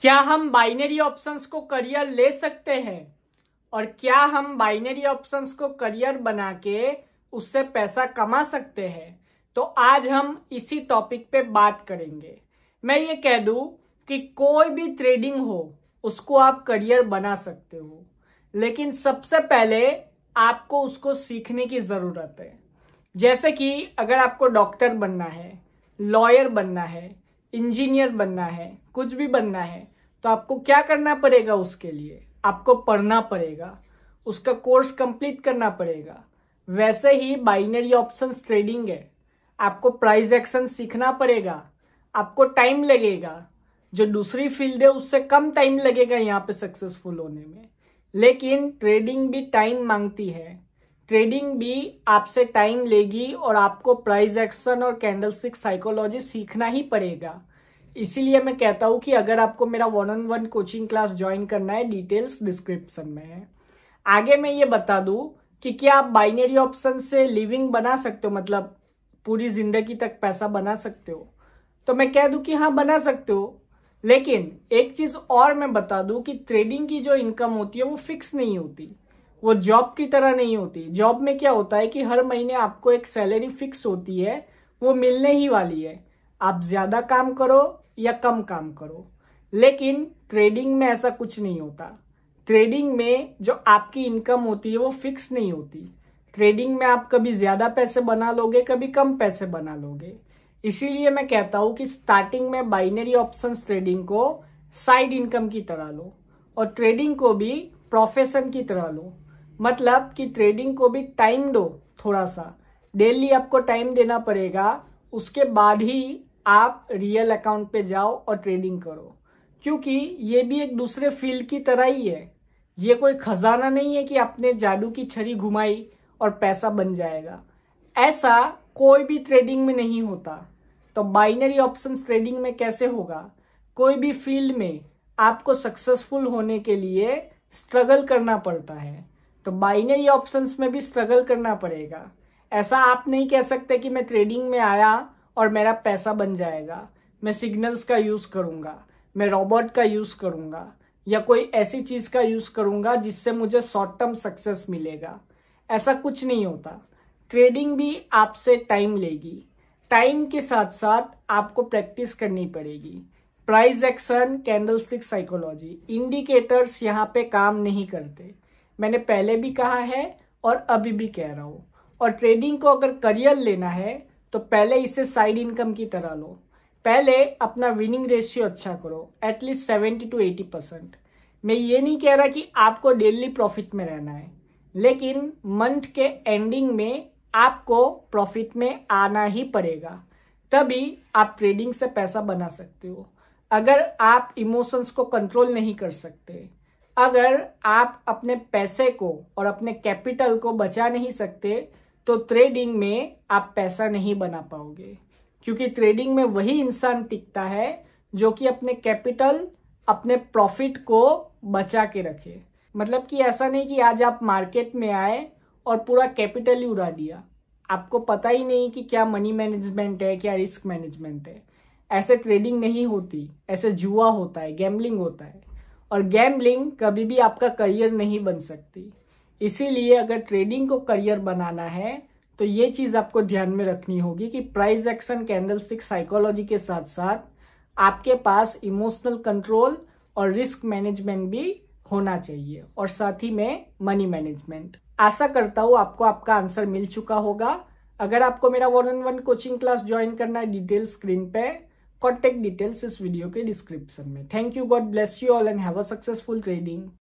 क्या हम binary options को करियर ले सकते हैं और क्या हम बाइनरी ऑप्शंस को करियर बना के उससे पैसा कमा सकते हैं? तो आज हम इसी टॉपिक पे बात करेंगे। मैं ये कह दूं कि कोई भी ट्रेडिंग हो उसको आप करियर बना सकते हो, लेकिन सबसे पहले आपको उसको सीखने की जरूरत है। जैसे कि अगर आपको डॉक्टर बनना है, लॉयर बनना है, इंजीनियर बनना है, कुछ भी बनना है, तो आपको क्या करना पड़ेगा? उसके लिए आपको पढ़ना पड़ेगा, उसका कोर्स कंप्लीट करना पड़ेगा। वैसे ही बाइनरी ऑप्शंस ट्रेडिंग है, आपको प्राइस एक्शन सीखना पड़ेगा, आपको टाइम लगेगा। जो दूसरी फील्ड है उससे कम टाइम लगेगा यहाँ पे सक्सेसफुल होने में, लेकिन ट्रेडिंग भी टाइम मांगती है। ट्रेडिंग भी आपसे टाइम लेगी और आपको प्राइस एक्शन और कैंडलस्टिक साइकोलॉजी सीखना ही पड़ेगा। इसीलिए मैं कहता हूं कि अगर आपको मेरा 1-on-1 कोचिंग क्लास ज्वाइन करना है, डिटेल्स डिस्क्रिप्शन में है। आगे मैं ये बता दूं कि क्या आप बाइनरी ऑप्शन से लिविंग बना सकते हो, मतलब पूरी जिंदगी तक पैसा बना सकते हो? तो मैं कह दूं कि हाँ, बना सकते हो। लेकिन एक चीज और मैं बता दूं कि ट्रेडिंग की जो इनकम होती है वो फिक्स नहीं होती, वो जॉब की तरह नहीं होती। जॉब में क्या होता है कि हर महीने आपको एक सैलरी फिक्स होती है, वो मिलने ही वाली है, आप ज्यादा काम करो या कम काम करो। लेकिन ट्रेडिंग में ऐसा कुछ नहीं होता। ट्रेडिंग में जो आपकी इनकम होती है वो फिक्स नहीं होती। ट्रेडिंग में आप कभी ज्यादा पैसे बना लोगे, कभी कम पैसे बना लोगे। इसीलिए मैं कहता हूं कि स्टार्टिंग में बाइनरी ऑप्शंस ट्रेडिंग को साइड इनकम की तरह लो और ट्रेडिंग को भी प्रोफेशन की तरह लो। मतलब कि ट्रेडिंग को भी टाइम दो, थोड़ा सा डेली आपको टाइम देना पड़ेगा। उसके बाद ही आप रियल अकाउंट पे जाओ और ट्रेडिंग करो, क्योंकि ये भी एक दूसरे फील्ड की तरह ही है। ये कोई खजाना नहीं है कि आपने जादू की छड़ी घुमाई और पैसा बन जाएगा। ऐसा कोई भी ट्रेडिंग में नहीं होता। तो बाइनरी ऑप्शंस ट्रेडिंग में कैसे होगा? कोई भी फील्ड में आपको सक्सेसफुल होने के लिए स्ट्रगल करना पड़ता है, तो बाइनरी ऑप्शंस में भी स्ट्रगल करना पड़ेगा। ऐसा आप नहीं कह सकते कि मैं ट्रेडिंग में आया और मेरा पैसा बन जाएगा, मैं सिग्नल्स का यूज करूंगा, मैं रोबोट का यूज करूंगा या कोई ऐसी चीज का यूज करूंगा जिससे मुझे शॉर्ट टर्म सक्सेस मिलेगा। ऐसा कुछ नहीं होता। ट्रेडिंग भी आपसे टाइम लेगी। टाइम के साथ साथ आपको प्रैक्टिस करनी पड़ेगी। Price action, candlestick psychology, indicators यहाँ पे काम नहीं करते। मैंने पहले भी कहा है और अभी भी कह रहा हूं। और ट्रेडिंग को अगर करियर लेना है तो पहले इसे साइड इनकम की तरह लो। पहले अपना विनिंग रेशियो अच्छा करो, एटलीस्ट 70 to 80%। मैं ये नहीं कह रहा कि आपको डेली प्रॉफिट में रहना है, लेकिन मंथ के एंडिंग में आपको प्रॉफिट में आना ही पड़ेगा, तभी आप ट्रेडिंग से पैसा बना सकते हो। अगर आप इमोशंस को कंट्रोल नहीं कर सकते, अगर आप अपने पैसे को और अपने कैपिटल को बचा नहीं सकते, तो ट्रेडिंग में आप पैसा नहीं बना पाओगे। क्योंकि ट्रेडिंग में वही इंसान टिकता है जो कि अपने कैपिटल, अपने प्रॉफिट को बचा के रखे। मतलब कि ऐसा नहीं कि आज आप मार्केट में आए और पूरा कैपिटल ही उड़ा दिया, आपको पता ही नहीं कि क्या मनी मैनेजमेंट है, क्या रिस्क मैनेजमेंट है। ऐसे ट्रेडिंग नहीं होती, ऐसे जुआ होता है, गैम्बलिंग होता है। और गैम्बलिंग कभी भी आपका करियर नहीं बन सकती। इसीलिए अगर ट्रेडिंग को करियर बनाना है तो ये चीज आपको ध्यान में रखनी होगी कि प्राइस एक्शन, कैंडलस्टिक साइकोलॉजी के साथ साथ आपके पास इमोशनल कंट्रोल और रिस्क मैनेजमेंट भी होना चाहिए, और साथ ही में मनी मैनेजमेंट। आशा करता हूं आपको आपका आंसर मिल चुका होगा। अगर आपको मेरा 1-on-1 कोचिंग क्लास ज्वाइन करना है, डिटेल्स स्क्रीन पे, कॉन्टेक्ट डिटेल्स इस वीडियो के डिस्क्रिप्शन में। Thank you, God bless you all and have a successful trading.